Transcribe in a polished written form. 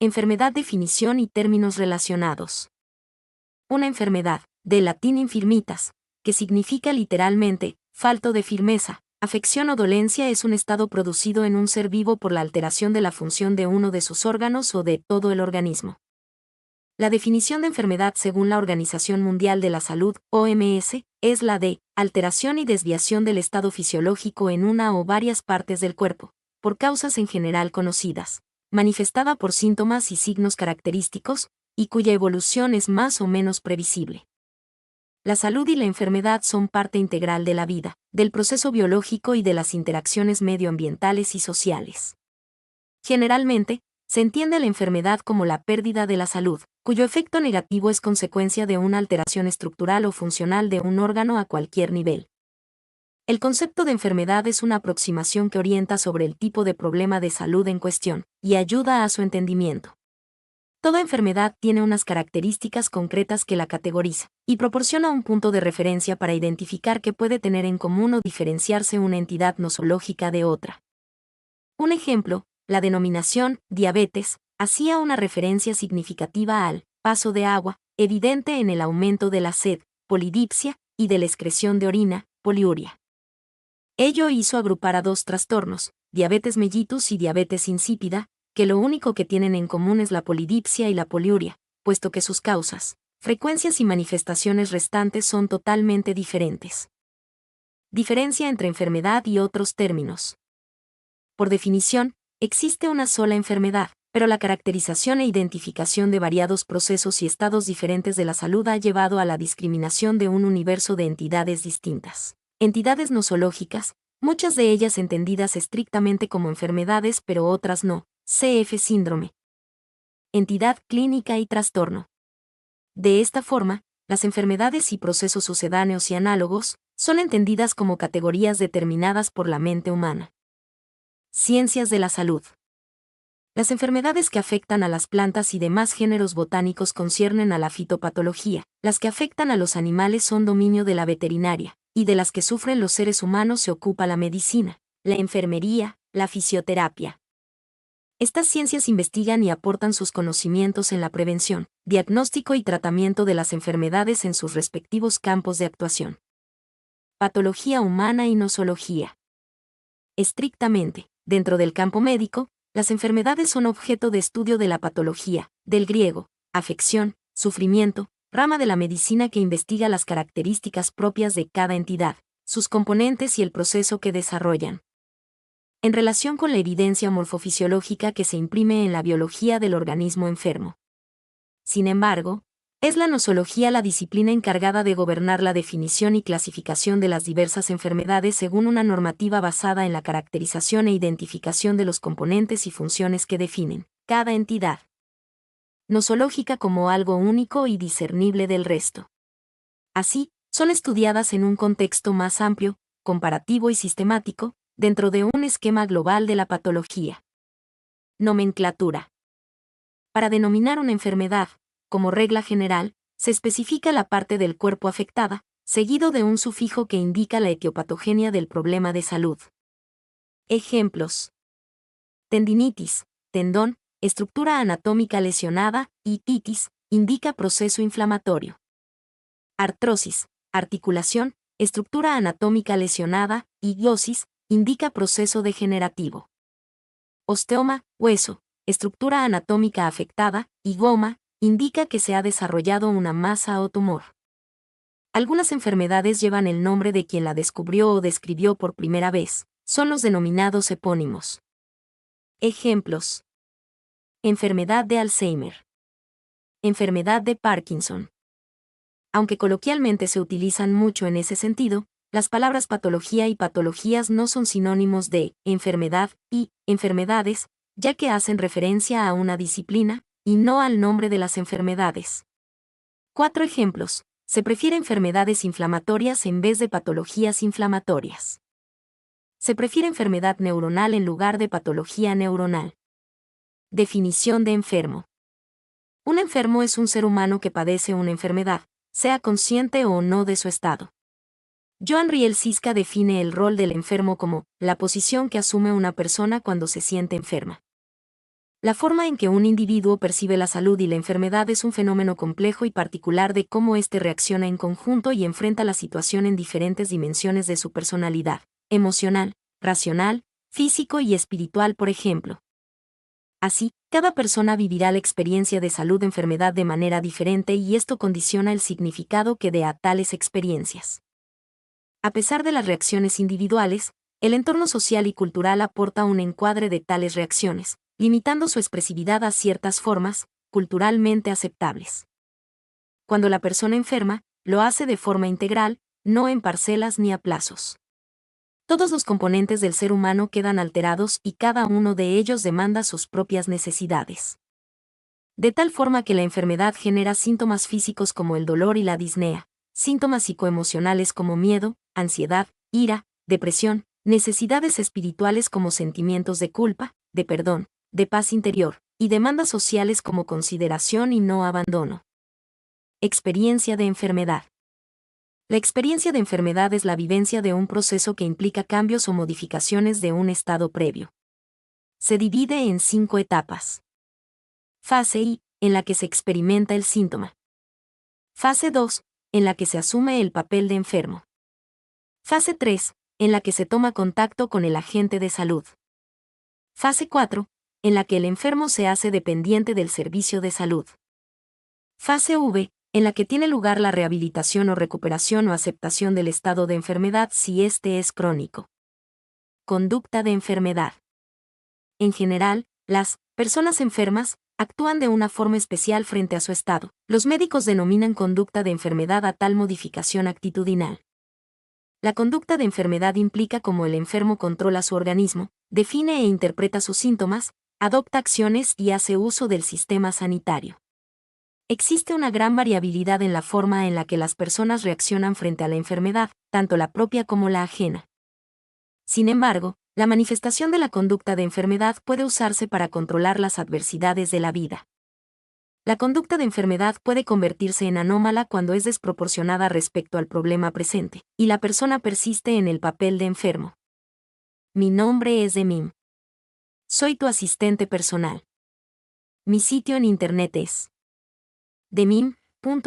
Enfermedad, definición y términos relacionados. Una enfermedad, del latín infirmitas, que significa literalmente, falto de firmeza, afección o dolencia, es un estado producido en un ser vivo por la alteración de la función de uno de sus órganos o de todo el organismo. La definición de enfermedad según la Organización Mundial de la Salud, OMS, es la de alteración y desviación del estado fisiológico en una o varias partes del cuerpo, por causas en general conocidas, manifestada por síntomas y signos característicos, y cuya evolución es más o menos previsible. La salud y la enfermedad son parte integral de la vida, del proceso biológico y de las interacciones medioambientales y sociales. Generalmente, se entiende la enfermedad como la pérdida de la salud, cuyo efecto negativo es consecuencia de una alteración estructural o funcional de un órgano a cualquier nivel. El concepto de enfermedad es una aproximación que orienta sobre el tipo de problema de salud en cuestión, y ayuda a su entendimiento. Toda enfermedad tiene unas características concretas que la categoriza, y proporciona un punto de referencia para identificar qué puede tener en común o diferenciarse una entidad nosológica de otra. Un ejemplo, la denominación diabetes hacía una referencia significativa al paso de agua, evidente en el aumento de la sed, polidipsia, y de la excreción de orina, poliuria. Ello hizo agrupar a dos trastornos, diabetes mellitus y diabetes insípida, que lo único que tienen en común es la polidipsia y la poliuria, puesto que sus causas, frecuencias y manifestaciones restantes son totalmente diferentes. Diferencia entre enfermedad y otros términos. Por definición, existe una sola enfermedad, pero la caracterización e identificación de variados procesos y estados diferentes de la salud ha llevado a la discriminación de un universo de entidades distintas. Entidades nosológicas, muchas de ellas entendidas estrictamente como enfermedades pero otras no, cf. síndrome. Entidad clínica y trastorno. De esta forma, las enfermedades y procesos sucedáneos y análogos son entendidas como categorías determinadas por la mente humana. Ciencias de la salud. Las enfermedades que afectan a las plantas y demás géneros botánicos conciernen a la fitopatología, las que afectan a los animales son dominio de la veterinaria, y de las que sufren los seres humanos se ocupa la medicina, la enfermería, la fisioterapia. Estas ciencias investigan y aportan sus conocimientos en la prevención, diagnóstico y tratamiento de las enfermedades en sus respectivos campos de actuación. Patología humana y nosología. Estrictamente, dentro del campo médico, las enfermedades son objeto de estudio de la patología, del griego, afección, sufrimiento, rama de la medicina que investiga las características propias de cada entidad, sus componentes y el proceso que desarrollan. En relación con la evidencia morfofisiológica que se imprime en la biología del organismo enfermo. Sin embargo, es la nosología la disciplina encargada de gobernar la definición y clasificación de las diversas enfermedades según una normativa basada en la caracterización e identificación de los componentes y funciones que definen cada entidad nosológica como algo único y discernible del resto. Así, son estudiadas en un contexto más amplio, comparativo y sistemático, dentro de un esquema global de la patología. Nomenclatura. Para denominar una enfermedad, como regla general, se especifica la parte del cuerpo afectada, seguido de un sufijo que indica la etiopatogenia del problema de salud. Ejemplos. Tendinitis, tendón, estructura anatómica lesionada, y itis, indica proceso inflamatorio. Artrosis, articulación, estructura anatómica lesionada, y glosis, indica proceso degenerativo. Osteoma, hueso, estructura anatómica afectada, y goma, indica que se ha desarrollado una masa o tumor. Algunas enfermedades llevan el nombre de quien la descubrió o describió por primera vez, son los denominados epónimos. Ejemplos. Enfermedad de Alzheimer. Enfermedad de Parkinson. Aunque coloquialmente se utilizan mucho en ese sentido, las palabras patología y patologías no son sinónimos de enfermedad y enfermedades, ya que hacen referencia a una disciplina, y no al nombre de las enfermedades. 4 ejemplos. Se prefiere enfermedades inflamatorias en vez de patologías inflamatorias. Se prefiere enfermedad neuronal en lugar de patología neuronal. Definición de enfermo. Un enfermo es un ser humano que padece una enfermedad, sea consciente o no de su estado. Joan Riel Sisca define el rol del enfermo como la posición que asume una persona cuando se siente enferma. La forma en que un individuo percibe la salud y la enfermedad es un fenómeno complejo y particular de cómo éste reacciona en conjunto y enfrenta la situación en diferentes dimensiones de su personalidad, emocional, racional, físico y espiritual, por ejemplo. Así, cada persona vivirá la experiencia de salud-enfermedad de manera diferente y esto condiciona el significado que dé a tales experiencias. A pesar de las reacciones individuales, el entorno social y cultural aporta un encuadre de tales reacciones, limitando su expresividad a ciertas formas, culturalmente aceptables. Cuando la persona enferma, lo hace de forma integral, no en parcelas ni a plazos. Todos los componentes del ser humano quedan alterados y cada uno de ellos demanda sus propias necesidades. De tal forma que la enfermedad genera síntomas físicos como el dolor y la disnea, síntomas psicoemocionales como miedo, ansiedad, ira, depresión, necesidades espirituales como sentimientos de culpa, de perdón, de paz interior, y demandas sociales como consideración y no abandono. Experiencia de enfermedad. La experiencia de enfermedad es la vivencia de un proceso que implica cambios o modificaciones de un estado previo. Se divide en 5 etapas. Fase I, en la que se experimenta el síntoma. Fase 2, en la que se asume el papel de enfermo. Fase 3, en la que se toma contacto con el agente de salud. Fase 4, en la que el enfermo se hace dependiente del servicio de salud. Fase V, en la que tiene lugar la rehabilitación o recuperación o aceptación del estado de enfermedad si éste es crónico. Conducta de enfermedad. En general, las personas enfermas actúan de una forma especial frente a su estado. Los médicos denominan conducta de enfermedad a tal modificación actitudinal. La conducta de enfermedad implica cómo el enfermo controla su organismo, define e interpreta sus síntomas, adopta acciones y hace uso del sistema sanitario. Existe una gran variabilidad en la forma en la que las personas reaccionan frente a la enfermedad, tanto la propia como la ajena. Sin embargo, la manifestación de la conducta de enfermedad puede usarse para controlar las adversidades de la vida. La conducta de enfermedad puede convertirse en anómala cuando es desproporcionada respecto al problema presente, y la persona persiste en el papel de enfermo. Mi nombre es Demim. Soy tu asistente personal. Mi sitio en internet es demim.es.tl